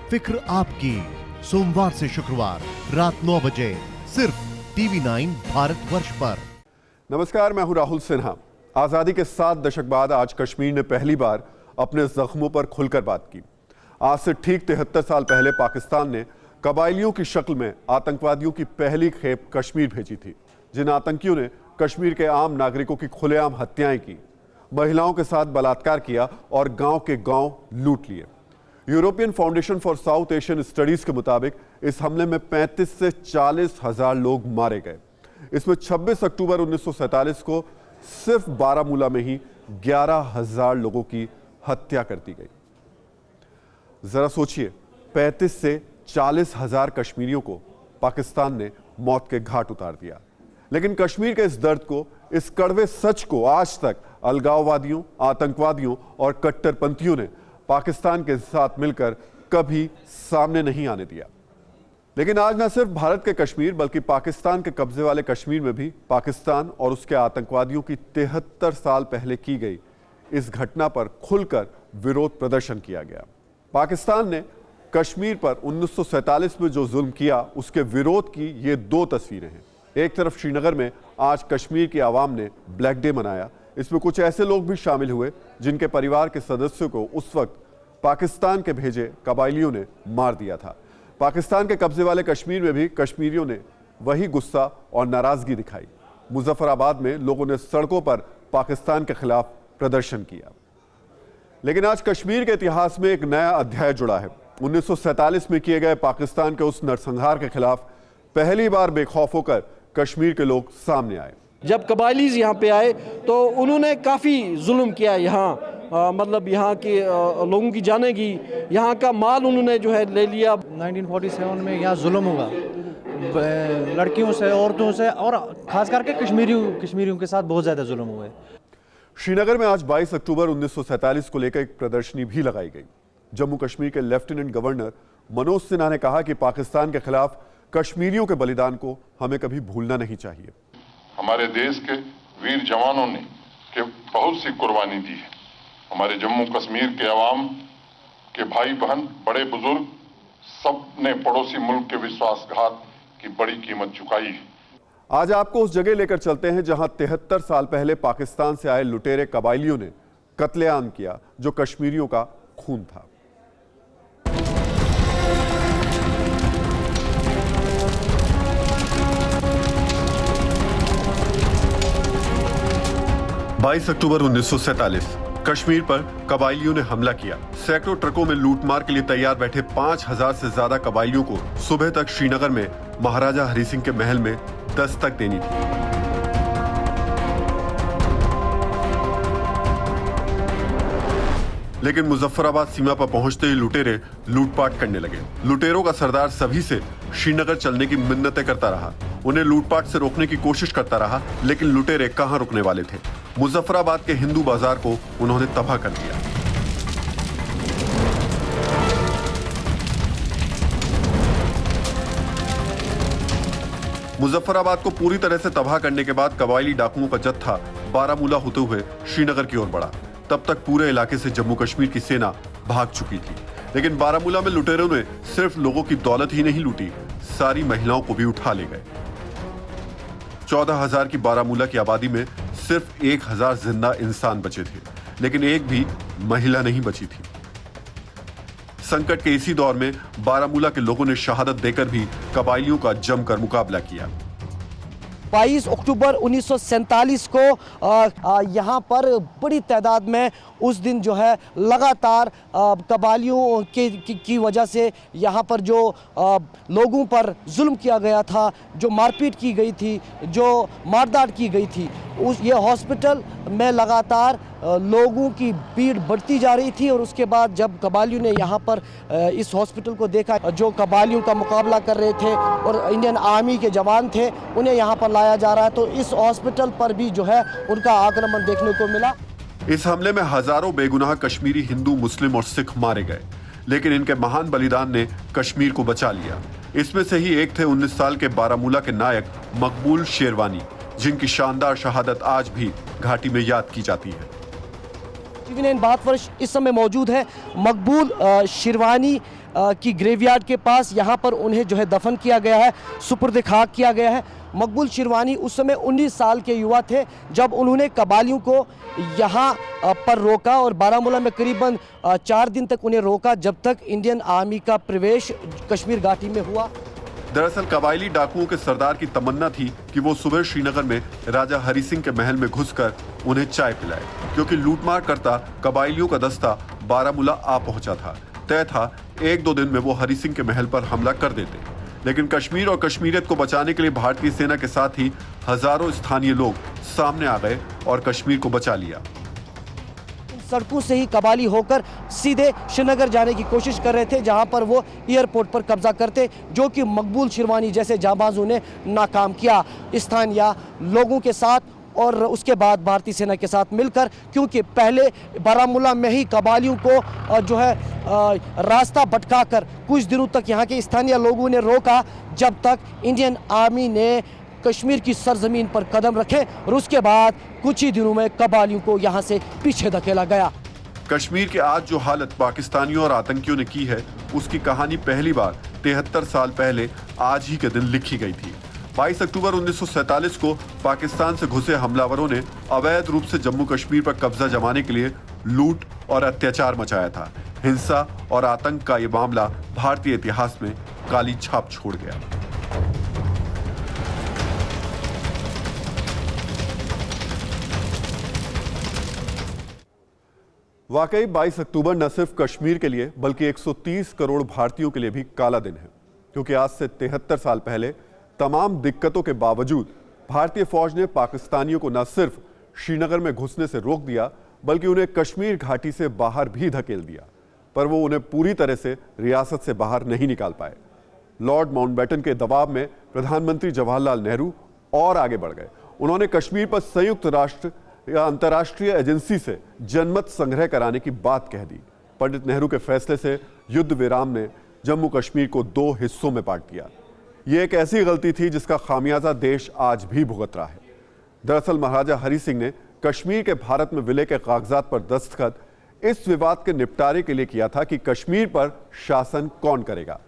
फिक्र आपकी, सोमवार से शुक्रवार रात 9 बजे सिर्फ TV9 भारतवर्ष पर। नमस्कार, मैं हूं राहुल सिन्हा। आजादी के 7 दशक बाद आज कश्मीर ने पहली बार अपने जख्मों पर खुलकर बात की। आज से ठीक 73 साल पहले पाकिस्तान ने कबायलियों की शक्ल में आतंकवादियों की पहली खेप कश्मीर भेजी थी, जिन आतंकियों ने कश्मीर के आम नागरिकों की खुलेआम हत्याएं की, महिलाओं के साथ बलात्कार किया और गांव के गांव लूट लिए। European foundation for south Asian studies के मुताबिक इस हमले में 35 से 40 हजार लोग मारे गए। इसमें 26 अक्टूबर 1947 को सिर्फ बारामूला में ही 11,000 लोगों की हत्या कर दी गई। जरा सोचिए, 35 से 40 हजार कश्मीरियों को पाकिस्तान ने मौत के घाट उतार दिया। लेकिन कश्मीर के इस दर्द को, इस कड़वे सच को आज तक अलगाववादियों, आतंकवादियों और कट्टरपंथियों ने पाकिस्तान के साथ मिलकर कभी सामने नहीं आने दिया। लेकिन आज न सिर्फ भारत के कश्मीर बल्कि पाकिस्तान के कब्जे वाले कश्मीर में भी पाकिस्तान और उसके आतंकवादियों की 73 साल पहले की गई इस घटना पर खुलकर विरोध प्रदर्शन किया गया। पाकिस्तान ने कश्मीर पर 1947 में जो जुल्म किया, उसके विरोध की ये 2 तस्वीरें हैं। एक तरफ श्रीनगर में आज कश्मीर की आवाम ने ब्लैक डे मनाया। इसमें कुछ ऐसे लोग भी शामिल हुए जिनके परिवार के सदस्यों को उस वक्त पाकिस्तान के भेजे कबायलियों ने मार दिया था। पाकिस्तान के कब्जे वाले कश्मीर में भी कश्मीरियों ने वही गुस्सा और नाराजगी दिखाई। मुजफ्फराबाद में लोगों ने सड़कों पर पाकिस्तान के खिलाफ प्रदर्शन किया। लेकिन आज कश्मीर के इतिहास में एक नया अध्याय जुड़ा है। 1947 में किए गए पाकिस्तान के उस नरसंहार के खिलाफ पहली बार बेखौफ होकर कश्मीर के लोग सामने आए। जब कबायलीज यहाँ पे आए तो उन्होंने काफ़ी जुल्म किया यहाँ, मतलब यहाँ के लोगों की जाने की, यहाँ का माल उन्होंने जो है ले लिया। 1947 में यहाँ जुल्म हुआ लड़कियों से, औरतों से, और खास करके कश्मीरियों के साथ बहुत ज़्यादा जुल्म हुए। श्रीनगर में आज 22 अक्टूबर 1947 को लेकर एक प्रदर्शनी भी लगाई गई। जम्मू कश्मीर के लेफ्टिनेंट गवर्नर मनोज सिन्हा ने कहा कि पाकिस्तान के खिलाफ कश्मीरियों के बलिदान को हमें कभी भूलना नहीं चाहिए। हमारे देश के वीर जवानों ने बहुत सी कुर्बानी दी है। हमारे जम्मू कश्मीर के अवाम के भाई बहन, बड़े बुजुर्ग, सब ने पड़ोसी मुल्क के विश्वासघात की बड़ी कीमत चुकाई है। आज आपको उस जगह लेकर चलते हैं जहां 73 साल पहले पाकिस्तान से आए लुटेरे कबायलियों ने कत्लेआम किया, जो कश्मीरियों का खून था। बाईस अक्टूबर 1947 कश्मीर पर कबायलियों ने हमला किया। सैकड़ों ट्रकों में लूटमार के लिए तैयार बैठे 5,000 से ज्यादा कबायलियों को सुबह तक श्रीनगर में महाराजा हरि सिंह के महल में दस्तक देनी थी। लेकिन मुजफ्फराबाद सीमा पर पहुंचते ही लुटेरे लूटपाट करने लगे। लुटेरों का सरदार सभी से श्रीनगर चलने की मिन्नतें करता रहा, उन्हें लूटपाट से रोकने की कोशिश करता रहा, लेकिन लुटेरे कहां रुकने वाले थे। मुजफ्फराबाद के हिंदू बाजार को उन्होंने तबाह कर दिया। मुजफ्फराबाद को पूरी तरह से तबाह करने के बाद कबायली डाकुओं का जत्था बारामूला होते हुए श्रीनगर की ओर बढ़ा। तब तक पूरे इलाके से जम्मू कश्मीर की सेना भाग चुकी थी। लेकिन बारामूला में लुटेरों ने सिर्फ लोगों की दौलत ही नहीं लूटी, सारी महिलाओं को भी उठा ले गए। 14,000 की बारामूला की आबादी में सिर्फ 1,000 जिंदा इंसान बचे थे, लेकिन एक भी महिला नहीं बची थी। संकट के इसी दौर में बारामूला के लोगों ने शहादत देकर भी कबायलियों का जमकर मुकाबला किया। 22 अक्टूबर 1947 को यहाँ पर बड़ी तादाद में उस दिन जो है लगातार कबायलियों की वजह से यहाँ पर जो लोगों पर जुल्म किया गया था, जो मारपीट की गई थी, जो मारदाट की गई थी, ये हॉस्पिटल में लगातार लोगों की भीड़ बढ़ती जा रही थी। और उसके बाद जब कबायलियों ने यहाँ पर इस हॉस्पिटल को देखा, जो कबायलियों का मुकाबला कर रहे थे और इंडियन आर्मी के जवान थे, उन्हें यहाँ पर लाया जा रहा है, तो इस हॉस्पिटल पर भी जो है उनका आक्रमण देखने को मिला। इस हमले में हजारों बेगुनाह कश्मीरी हिंदू, मुस्लिम और सिख मारे गए, लेकिन इनके महान बलिदान ने कश्मीर को बचा लिया। इसमें से ही एक थे 19 साल के बारामूला के नायक मकबूल शेरवानी, जिनकी शानदार शहादत आज भी घाटी में याद की जाती है। TV9 भारतवर्ष इस समय मौजूद है मकबूल शेरवानी की ग्रेवयार्ड के पास यहाँ पर उन्हें जो है दफन किया गया है, सुपुर्द खाक किया गया है। मकबूल शिरवानी उस समय 19 साल के युवा थे जब उन्होंने कबालियों को यहाँ पर रोका और बारामूला में करीबन 4 दिन तक उन्हें रोका जब तक इंडियन आर्मी का प्रवेश कश्मीर घाटी में हुआ। दरअसल कबायली डाकुओं के सरदार की तमन्ना थी कि वो सुबह श्रीनगर में राजा हरि सिंह के महल में घुसकर उन्हें चाय पिलाए, क्योंकि लूटमार करता कबायलियों का दस्ता बारामूला आ पहुंचा था। तय था 1-2 दिन में वो हरि सिंह के महल पर हमला कर देते। लेकिन कश्मीर और कश्मीरियत को बचाने के लिए भारतीय सेना के साथ ही हजारों स्थानीय लोग सामने आ गए और कश्मीर को बचा लिया। सड़कों से ही कबाली होकर सीधे श्रीनगर जाने की कोशिश कर रहे थे, जहां पर वो एयरपोर्ट पर कब्जा करते, जो कि मकबूल शिरवानी जैसे जाबाजों ने नाकाम किया स्थानीय लोगों के साथ और उसके बाद भारतीय सेना के साथ मिलकर, क्योंकि पहले बारामूला में ही कबालियों को जो है रास्ता भटकाकर कुछ दिनों तक यहाँ के स्थानीय लोगों ने रोका, जब तक इंडियन आर्मी ने कश्मीर की सरजमीन पर कदम रखे और उसके बाद कुछ ही दिनों में कबालियों को यहाँ से पीछे धकेला गया। कश्मीर की आज जो हालत पाकिस्तानियों और आतंकियों ने की है, उसकी कहानी पहली बार 73 साल पहले आज ही के दिन लिखी गई थी। 22 अक्टूबर 1947 को पाकिस्तान से घुसे हमलावरों ने अवैध रूप से जम्मू कश्मीर पर कब्जा जमाने के लिए लूट और अत्याचार मचाया था। हिंसा और आतंक का ये मामला भारतीय इतिहास में काली छाप छोड़ गया। वाकई 22 अक्टूबर न सिर्फ कश्मीर के लिए बल्कि 130 करोड़ भारतीयों के लिए भी काला दिन है, क्योंकि आज से 73 साल पहले तमाम दिक्कतों के बावजूद भारतीय फौज ने पाकिस्तानियों को न सिर्फ श्रीनगर में घुसने से रोक दिया बल्कि उन्हें कश्मीर घाटी से बाहर भी धकेल दिया, पर वो उन्हें पूरी तरह से रियासत से बाहर नहीं निकाल पाए। लॉर्ड माउंटबेटन के दबाव में प्रधानमंत्री जवाहरलाल नेहरू और आगे बढ़ गए। उन्होंने कश्मीर पर संयुक्त राष्ट्र या अंतर्राष्ट्रीय एजेंसी से जनमत संग्रह कराने की बात कह दी। पंडित नेहरू के फैसले से युद्ध विराम ने जम्मू कश्मीर को 2 हिस्सों में बांट दिया। ये एक ऐसी गलती थी जिसका खामियाजा देश आज भी भुगत रहा है। दरअसल महाराजा हरि सिंह ने कश्मीर के भारत में विलय के कागजात पर दस्तखत इस विवाद के निपटारे के लिए किया था कि कश्मीर पर शासन कौन करेगा,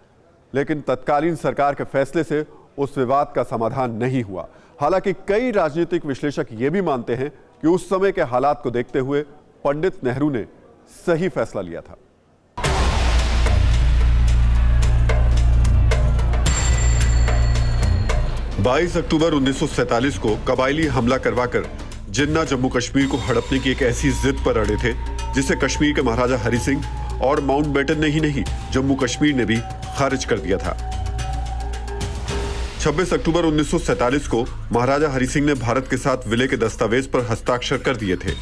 लेकिन तत्कालीन सरकार के फैसले से उस विवाद का समाधान नहीं हुआ। हालांकि कई राजनीतिक विश्लेषक ये भी मानते हैं कि उस समय के हालात को देखते हुए पंडित नेहरू ने सही फैसला लिया था। बाईस अक्टूबर 1947 को कबायली हमला करवाकर जिन्ना जम्मू कश्मीर को हड़पने की एक ऐसी जिद पर अड़े थे जिसे कश्मीर के महाराजा हरि सिंह और माउंटबेटन ने ही नहीं, जम्मू कश्मीर ने भी खारिज कर दिया था। 26 अक्टूबर 1947 को महाराजा हरि सिंह ने भारत के साथ विलय के दस्तावेज पर हस्ताक्षर कर दिए थे,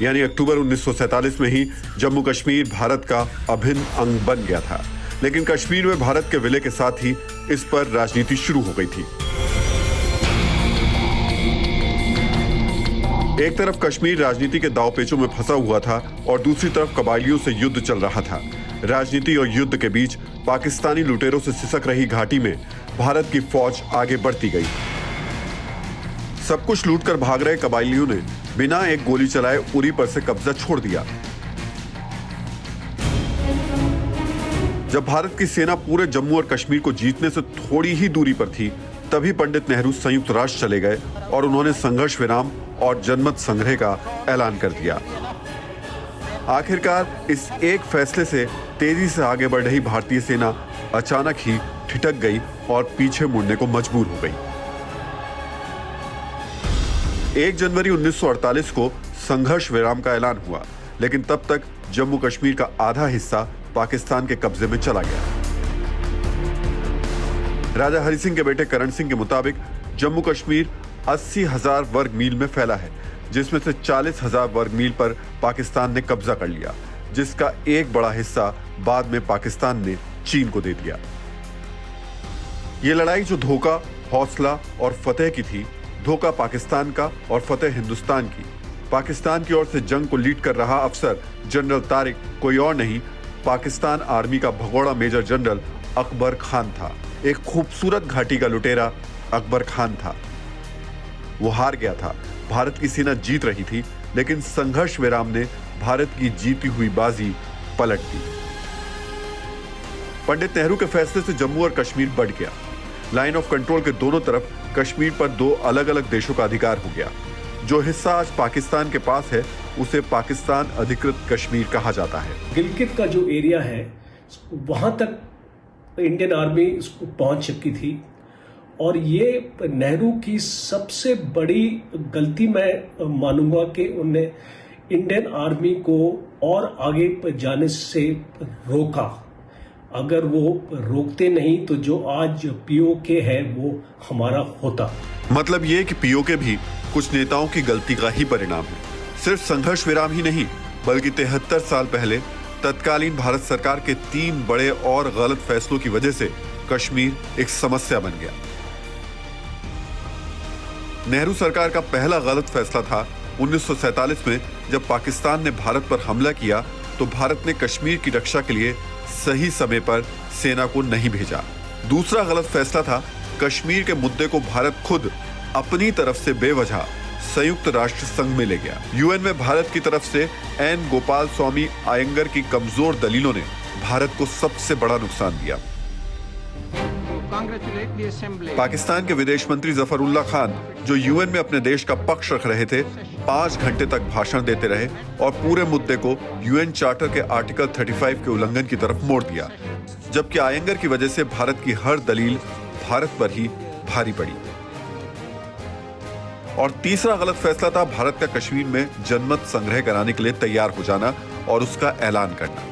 यानी अक्टूबर 1947 में ही जम्मू कश्मीर भारत का अभिन्न अंग बन गया था। लेकिन कश्मीर में भारत के विलय के साथ ही इस पर राजनीति शुरू हो गई थी। एक तरफ कश्मीर राजनीति के दांवपेचों में फंसा हुआ था और दूसरी तरफ कबायलियों से युद्ध चल रहा था। राजनीति और युद्ध के बीच पाकिस्तानी लुटेरों से सिसक रही घाटी में भारत की फौज आगे बढ़ती गई। सब कुछ लूटकर भाग रहे कबायलियों ने बिना एक गोली चलाए उरी पर से कब्जा छोड़ दिया। जब भारत की सेना पूरे जम्मू और कश्मीर को जीतने से थोड़ी ही दूरी पर थी, तभी पंडित नेहरू संयुक्त राष्ट्र चले गए और उन्होंने संघर्ष विराम और जनमत संग्रह का ऐलान कर दिया। आखिरकार इस एक फैसले से तेजी से आगे बढ़ रही भारतीय सेना अचानक ही ठिठक गई और पीछे मुड़ने को मजबूर हो गई। 1 जनवरी 1948 को संघर्ष विराम का ऐलान हुआ, लेकिन तब तक जम्मू कश्मीर का आधा हिस्सा पाकिस्तान के कब्जे में चला गया। राजा हरि सिंह के बेटे करण सिंह के मुताबिक जम्मू कश्मीर 80,000 वर्ग मील में फैला है, जिसमें से 40,000 वर्ग मील पर पाकिस्तान ने कब्जा कर लिया, जिसका एक बड़ा हिस्सा बाद में पाकिस्तान ने चीन को दे दिया। यह लड़ाई जो धोखा, हौसला और फतेह की थी, धोखा पाकिस्तान का और फतेह हिंदुस्तान की। पाकिस्तान की ओर से जंग को लीड कर रहा अफसर जनरल तारिक कोई और नहीं, पाकिस्तान आर्मी का भगोड़ा मेजर जनरल अकबर खान था। एक खूबसूरत घाटी का लुटेरा अकबर खान था। वो हार गया था। भारत की सेना जीत रही थी, लेकिन संघर्ष विराम ने भारत की जीती हुई बाजी पलट दी। पंडित नेहरू के फैसले से जम्मू और कश्मीर बढ़ गया। लाइन ऑफ कंट्रोल के दोनों तरफ कश्मीर पर दो अलग अलग देशों का अधिकार हो गया। जो हिस्सा आज पाकिस्तान के पास है उसे पाकिस्तान अधिकृत कश्मीर कहा जाता है। गिलगित का जो एरिया है वहां तक इंडियन आर्मी पहुंच चुकी थी और ये नेहरू की सबसे बड़ी गलती मैं मानूंगा कि उन्होंने इंडियन आर्मी को और आगे जाने से रोका। अगर वो रोकते नहीं तो जो आज पीओके है वो हमारा होता। मतलब ये कि पीओके भी कुछ नेताओं की गलती का ही परिणाम है। सिर्फ संघर्ष विराम ही नहीं बल्कि 73 साल पहले तत्कालीन भारत सरकार के 3 बड़े और गलत फैसलों की वजह से कश्मीर एक समस्या बन गया। नेहरू सरकार का पहला गलत फैसला था 1947 में जब पाकिस्तान ने भारत पर हमला किया तो भारत ने कश्मीर की रक्षा के लिए सही समय पर सेना को नहीं भेजा। दूसरा गलत फैसला था कश्मीर के मुद्दे को भारत खुद अपनी तरफ से बेवजह संयुक्त राष्ट्र संघ में ले गया। यूएन में भारत की तरफ से एन गोपाल स्वामी आयंगर की कमजोर दलीलों ने भारत को सबसे बड़ा नुकसान दिया। पाकिस्तान के विदेश मंत्री जफरुल्लाह खान जो यूएन में अपने देश का पक्ष रख रहे थे 5 घंटे तक भाषण देते रहे और पूरे मुद्दे को यूएन चार्टर के आर्टिकल 35 के उल्लंघन की तरफ मोड़ दिया, जबकि आयंगर की वजह से भारत की हर दलील भारत पर ही भारी पड़ी। और तीसरा गलत फैसला था भारत का कश्मीर में जनमत संग्रह कराने के लिए तैयार हो जाना और उसका ऐलान करना।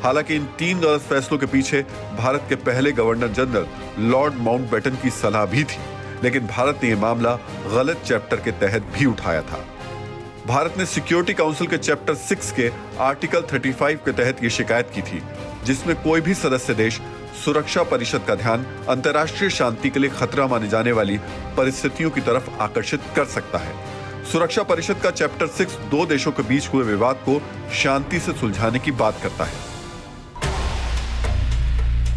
हालांकि इन 3 गलत फैसलों के पीछे भारत के पहले गवर्नर जनरल लॉर्ड माउंटबेटन की सलाह भी थी, लेकिन भारत ने यह मामला गलत चैप्टर के तहत भी उठाया था। भारत ने सिक्योरिटी काउंसिल के चैप्टर 6 के आर्टिकल 35 के तहत यह शिकायत की थी, जिसमें कोई भी सदस्य देश सुरक्षा परिषद का ध्यान अंतर्राष्ट्रीय शांति के लिए खतरा माने जाने वाली परिस्थितियों की तरफ आकर्षित कर सकता है। सुरक्षा परिषद का चैप्टर 6 2 देशों के बीच हुए विवाद को शांति से सुलझाने की बात करता है,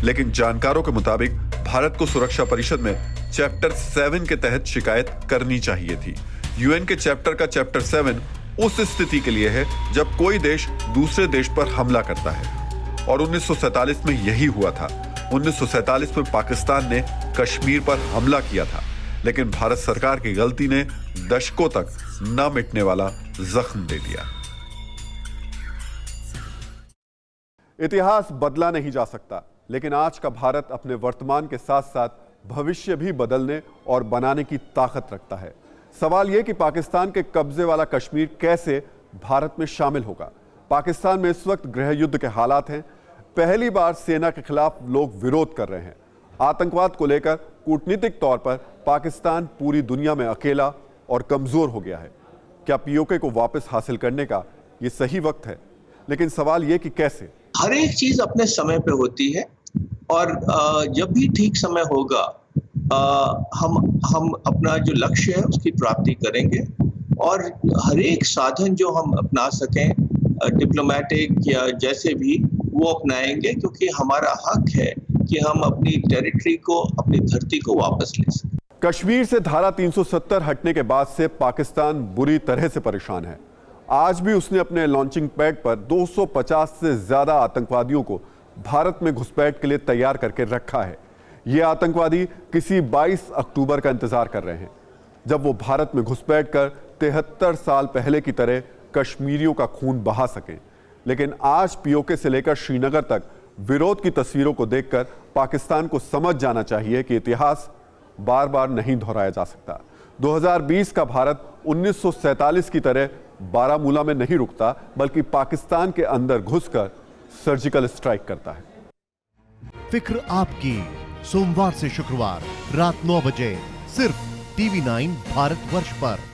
लेकिन जानकारों के मुताबिक भारत को सुरक्षा परिषद में चैप्टर 7 के तहत शिकायत करनी चाहिए थी। यूएन के चैप्टर का चैप्टर 7 उस स्थिति के लिए है जब कोई देश दूसरे देश पर हमला करता है, और 1947 में यही हुआ था। 1947 में पाकिस्तान ने कश्मीर पर हमला किया था, लेकिन भारत सरकार की गलती ने दशकों तक न मिटने वाला जख्म दे दिया। इतिहास बदला नहीं जा सकता, लेकिन आज का भारत अपने वर्तमान के साथ साथ भविष्य भी बदलने और बनाने की ताकत रखता है। सवाल यह कि पाकिस्तान के कब्जे वाला कश्मीर कैसे भारत में शामिल होगा। पाकिस्तान में इस वक्त गृह युद्ध के हालात हैं। पहली बार सेना के खिलाफ लोग विरोध कर रहे हैं। आतंकवाद को लेकर कूटनीतिक तौर पर पाकिस्तान पूरी दुनिया में अकेला और कमजोर हो गया है। क्या पीओके को वापस हासिल करने का यह सही वक्त है? लेकिन सवाल यह कि कैसे। हर एक चीज अपने समय पे होती है और जब भी ठीक समय होगा हम अपना जो लक्ष्य है उसकी प्राप्ति करेंगे और हर एक साधन जो हम अपना सकें डिप्लोमेटिक या जैसे भी वो अपनाएंगे, क्योंकि हमारा हक है कि हम अपनी टेरिटरी को, अपनी धरती को वापस ले सकें। कश्मीर से धारा 370 हटने के बाद से पाकिस्तान बुरी तरह से परेशान है। आज भी उसने अपने लॉन्चिंग पैड पर 250 से ज्यादा आतंकवादियों को भारत में घुसपैठ के लिए तैयार करके रखा है। ये आतंकवादी किसी 22 अक्टूबर का इंतजार कर रहे हैं, जब वो भारत में घुसपैठ कर 73 साल पहले की तरह कश्मीरियों का खून बहा सकें। लेकिन आज पीओके से लेकर श्रीनगर तक विरोध की तस्वीरों को देखकर पाकिस्तान को समझ जाना चाहिए कि इतिहास बार बार नहीं दोहराया जा सकता। 2020 का भारत 1947 की तरह बारामूला में नहीं रुकता, बल्कि पाकिस्तान के अंदर घुसकर सर्जिकल स्ट्राइक करता है। फिक्र आपकी, सोमवार से शुक्रवार रात 9 बजे सिर्फ TV9 भारतवर्ष पर।